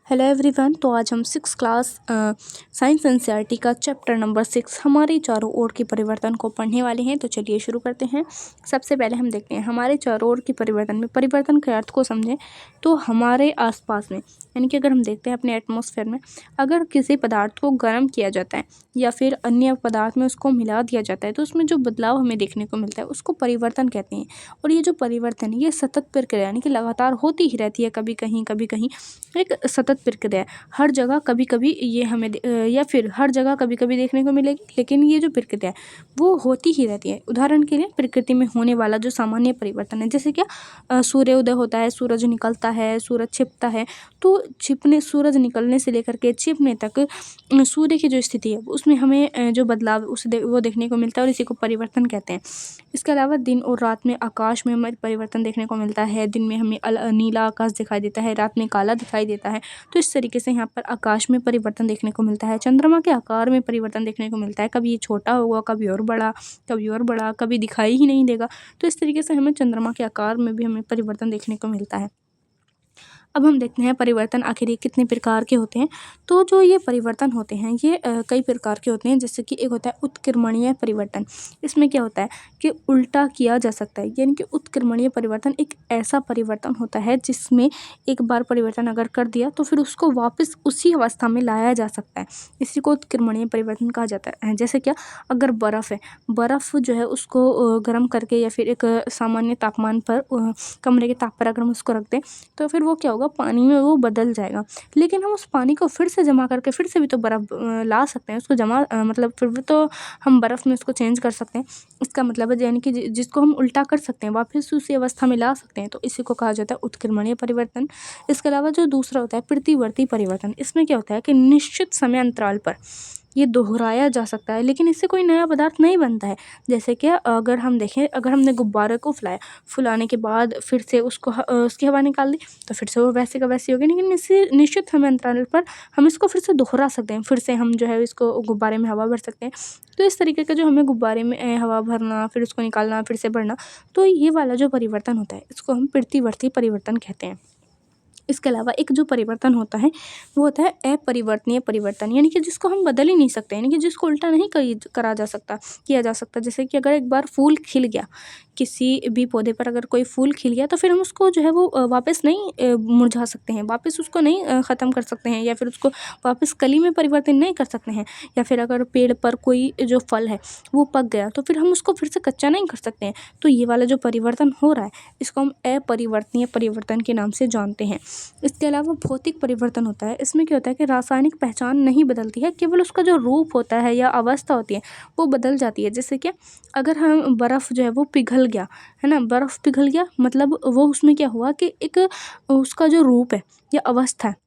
Hello everyone. तो आज हम 6 क्लास साइंस एनसीईआरटी का चैप्टर नंबर 6 हमारे चारों ओर के परिवर्तन को पढ़ने वाले हैं। तो चलिए शुरू करते हैं। सबसे पहले हम देखते हैं हमारे चारों ओर के परिवर्तन में परिवर्तन के अर्थ को समझें। तो हमारे आसपास में यानी कि अगर हम देखते हैं अपने एटमॉस्फेयर में, अगर किसी पदार्थ को गर्म किया जाता है या फिर अन्य पदार्थ में उसको मिला दिया जाता है तो उसमें जो बदलाव हमें देखने को मिलता है उसको परिवर्तन कहते हैं। और ये जो परिवर्तन है ये सतत प्रक्रिया यानी कि लगातार होती ही रहती है, कभी कहीं एक सतत प्रक्रिया है। हर जगह कभी कभी ये हमें या फिर हर जगह कभी कभी देखने को मिलेगी, लेकिन ये जो प्रक्रिया है वो होती ही रहती है। उदाहरण के लिए प्रकृति में होने वाला जो सामान्य परिवर्तन है, जैसे क्या सूर्योदय होता है, सूरज निकलता है, सूरज छिपता है। तो छिपने सूरज निकलने से लेकर के छिपने तक सूर्य की जो स्थिति है उसमें हमें जो बदलाव वो देखने को मिलता है और इसी को परिवर्तन कहते हैं। इसके अलावा दिन और रात में आकाश में हमें परिवर्तन देखने को मिलता है। दिन में हमें नीला आकाश दिखाई देता है, रात में काला दिखाई देता है। तो इस तरीके से यहाँ पर आकाश में परिवर्तन देखने को मिलता है। चंद्रमा के आकार में परिवर्तन देखने को मिलता है, कभी ये छोटा होगा, कभी और बड़ा, कभी और बड़ा, कभी दिखाई ही नहीं देगा। तो इस तरीके से हमें चंद्रमा के आकार में भी हमें परिवर्तन देखने को मिलता है। अब हम देखते हैं परिवर्तन आखिर ये कितने प्रकार के होते हैं। तो जो ये परिवर्तन होते हैं ये कई प्रकार के होते हैं। जैसे कि एक होता है उत्क्रमणीय परिवर्तन। इसमें क्या होता है कि उल्टा किया जा सकता है, यानी कि उत्क्रमणीय परिवर्तन एक ऐसा परिवर्तन होता है जिसमें एक बार परिवर्तन अगर कर दिया तो फिर उसको वापस उसी अवस्था में लाया जा सकता है। इसी को उत्क्रमणीय परिवर्तन कहा जाता है। जैसे क्या, अगर बर्फ़ है, बर्फ़ जो है उसको गर्म करके या फिर एक सामान्य तापमान पर कमरे के ताप पर अगर हम उसको रख दें तो फिर वो क्या होगा, पानी में वो बदल जाएगा। लेकिन हम उस पानी को फिर से जमा करके फिर से भी तो बर्फ़ ला सकते हैं उसको जमा मतलब फिर भी तो हम बर्फ़ में उसको चेंज कर सकते हैं। इसका मतलब है यानी कि जिसको हम उल्टा कर सकते हैं वापस उसी अवस्था में ला सकते हैं। तो इसी को कहा जाता है उत्क्रमणीय परिवर्तन। इसके अलावा जो दूसरा होता है प्रतिवर्ती परिवर्तन। इसमें क्या होता है कि निश्चित समय अंतराल पर ये दोहराया जा सकता है, लेकिन इससे कोई नया पदार्थ नहीं बनता है। जैसे कि अगर हम देखें, अगर हमने गुब्बारे को फुलाने के बाद फिर से उसकी हवा निकाल दी तो फिर से वो वैसे का वैसे हो गया। लेकिन इसी निश्चित समय अंतराल पर हम इसको फिर से दोहरा सकते हैं, फिर से हम जो है इसको गुब्बारे में हवा भर सकते हैं। तो इस तरीके का जो हमें गुब्बारे में हवा भरना, फिर उसको निकालना, फिर से भरना, तो ये वाला जो परिवर्तन होता है इसको हम प्रतिवर्ती परिवर्तन कहते हैं। इसके अलावा एक जो परिवर्तन होता है वो होता है अपरिवर्तनीय परिवर्तन, यानी कि जिसको हम बदल ही नहीं सकते, यानी कि जिसको उल्टा नहीं करा जा सकता, किया जा सकता। जैसे कि अगर एक बार फूल खिल गया, किसी भी पौधे पर अगर कोई फूल खिल गया तो फिर हम उसको जो है वो वापस नहीं मुरझा सकते हैं, वापस उसको नहीं ख़त्म कर सकते हैं, या फिर उसको वापस कली में परिवर्तन नहीं कर सकते हैं। या फिर अगर पेड़ पर कोई जो फल है वो पक गया तो फिर हम उसको फिर से कच्चा नहीं कर सकते हैं। तो ये वाला जो परिवर्तन हो रहा है इसको हम अपरिवर्तनीय परिवर्तन के नाम से जानते हैं। इसके अलावा भौतिक परिवर्तन होता है। इसमें क्या होता है कि रासायनिक पहचान नहीं बदलती है, केवल उसका जो रूप होता है या अवस्था होती है वो बदल जाती है। जैसे कि अगर हम बर्फ़ जो है वो पिघल गया है ना, बर्फ़ पिघल गया मतलब वो उसमें क्या हुआ कि एक उसका जो रूप है या अवस्था है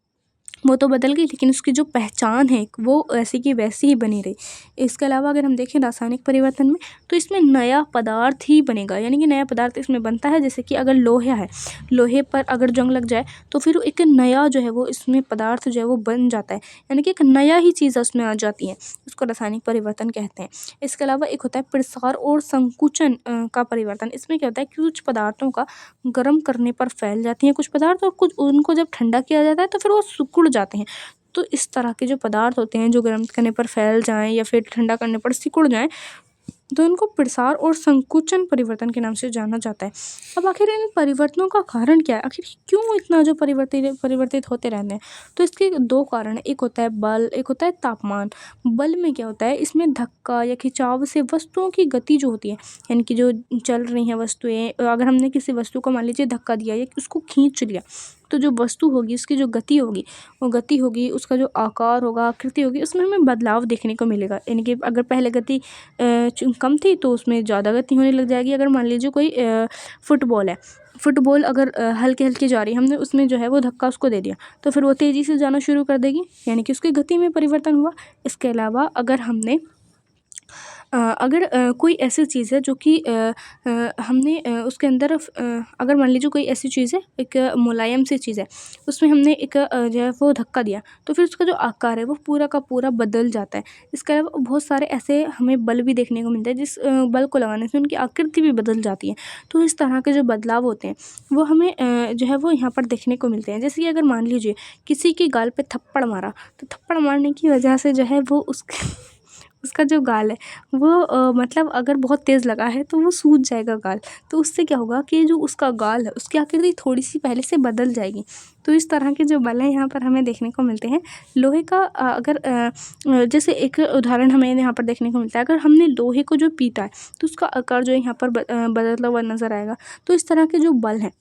वो तो बदल गई, लेकिन उसकी जो पहचान है वो ऐसी की वैसी ही बनी रही। इसके अलावा अगर हम देखें रासायनिक परिवर्तन में तो इसमें नया पदार्थ ही बनेगा, यानी कि नया पदार्थ इसमें बनता है। जैसे कि अगर लोहा है, लोहे पर अगर जंग लग जाए तो फिर एक नया जो है वो इसमें पदार्थ जो है वो बन जाता है, यानी कि एक नया ही चीज़ उसमें आ जाती है। उसको रासायनिक परिवर्तन कहते हैं। इसके अलावा एक होता है प्रसार और संकुचन का परिवर्तन। इसमें क्या होता है कि कुछ पदार्थों का गर्म करने पर फैल जाती हैं कुछ पदार्थ, और कुछ उनको जब ठंडा किया जाता है तो फिर वो सिकुड़ जाते हैं। तो इस तरह के जो पदार्थ होते हैं जो गर्म करने पर फैल जाएँ या फिर ठंडा करने पर सिकुड़ जाएँ, तो इनको प्रसार और संकुचन परिवर्तन के नाम से जाना जाता है। अब आखिर इन परिवर्तनों का कारण क्या है? आखिर क्यों इतना जो परिवर्तित होते रहते हैं? तो इसके 2 कारण हैं। एक होता है बल, एक होता है तापमान। बल में क्या होता है, इसमें धक्का या खिंचाव से वस्तुओं की गति जो होती है, यानी कि जो चल रही हैं वस्तुएँ, अगर हमने किसी वस्तु को मान लीजिए धक्का दिया या उसको खींच लिया तो जो वस्तु होगी उसकी जो गति होगी वो गति होगी, उसका जो आकार होगा, आकृति होगी, उसमें हमें बदलाव देखने को मिलेगा। यानी कि अगर पहले गति कम थी तो उसमें ज़्यादा गति होने लग जाएगी। अगर मान लीजिए कोई फुटबॉल है, फुटबॉल अगर हल्के जा रही है, हमने उसमें जो है वो धक्का उसको दे दिया तो फिर वो तेज़ी से जाना शुरू कर देगी, यानी कि उसकी गति में परिवर्तन हुआ। इसके अलावा अगर हमने अगर कोई ऐसी चीज़ है जो कि हमने उसके अंदर अगर मान लीजिए कोई ऐसी चीज़ है, एक मुलायम सी चीज़ है, उसमें हमने एक जो है वो धक्का दिया, तो फिर उसका जो आकार है वो पूरा का पूरा बदल जाता है। इसके अलावा बहुत सारे ऐसे हमें बल भी देखने को मिलते हैं, जिस बल को लगाने से उनकी आकृति भी बदल जाती है। तो इस तरह के जो बदलाव होते हैं वो हमें जो है वो यहाँ पर देखने को मिलते हैं। जैसे कि अगर मान लीजिए किसी के गाल पे थप्पड़ मारा, तो थप्पड़ मारने की वजह से जो है वो उसका जो गाल है वो मतलब अगर बहुत तेज़ लगा है तो वो सूज जाएगा गाल। तो उससे क्या होगा कि जो उसका गाल है उसकी आकृति थोड़ी-सी पहले से बदल जाएगी। तो इस तरह के जो बल हैं यहाँ पर हमें देखने को मिलते हैं। लोहे का अगर जैसे एक उदाहरण हमें यहाँ पर देखने को मिलता है, अगर हमने लोहे को जो पीटा है तो उसका आकार जो है यहाँ पर बदलता हुआ नज़र आएगा। तो इस तरह के जो बल हैं,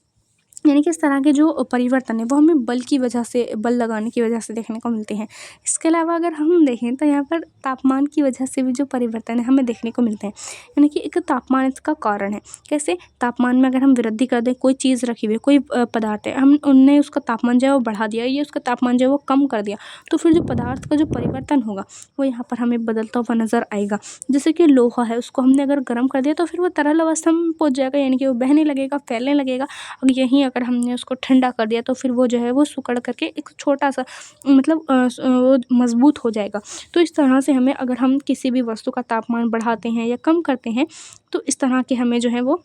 यानी कि इस तरह के जो परिवर्तन है वो हमें बल की वजह से, बल लगाने की वजह से देखने को मिलते हैं। इसके अलावा अगर हम देखें तो यहाँ पर तापमान की वजह से भी जो परिवर्तन है हमें देखने को मिलते हैं। यानी कि एक तापमान इसका कारण है। कैसे? तापमान में अगर हम वृद्धि कर दें, कोई चीज़ रखी हुई है, कोई पदार्थ है, हम उनने उसका तापमान जो है वो बढ़ा दिया या उसका तापमान जो है वो कम कर दिया, तो फिर जो पदार्थ का जो परिवर्तन होगा वो यहाँ पर हमें बदलता हुआ नज़र आएगा। जैसे कि लोहा है, उसको हमने अगर गर्म कर दिया तो फिर वो तरल अवस्था में पहुँच जाएगा, यानी कि वो बहने लगेगा, फैलने लगेगा। और यहीं अगर हमने उसको ठंडा कर दिया तो फिर वो जो है वो सिकुड़ करके एक छोटा-सा मतलब वो मज़बूत हो जाएगा। तो इस तरह से हमें, अगर हम किसी भी वस्तु का तापमान बढ़ाते हैं या कम करते हैं, तो इस तरह के हमें जो है वो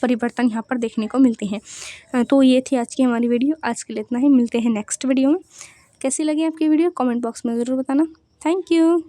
परिवर्तन यहाँ पर देखने को मिलते हैं। तो ये थी आज की हमारी वीडियो। आज के लिए इतना ही, मिलते हैं नेक्स्ट वीडियो में। कैसी लगी आपकी वीडियो कमेंट बॉक्स में ज़रूर बताना। Thank you.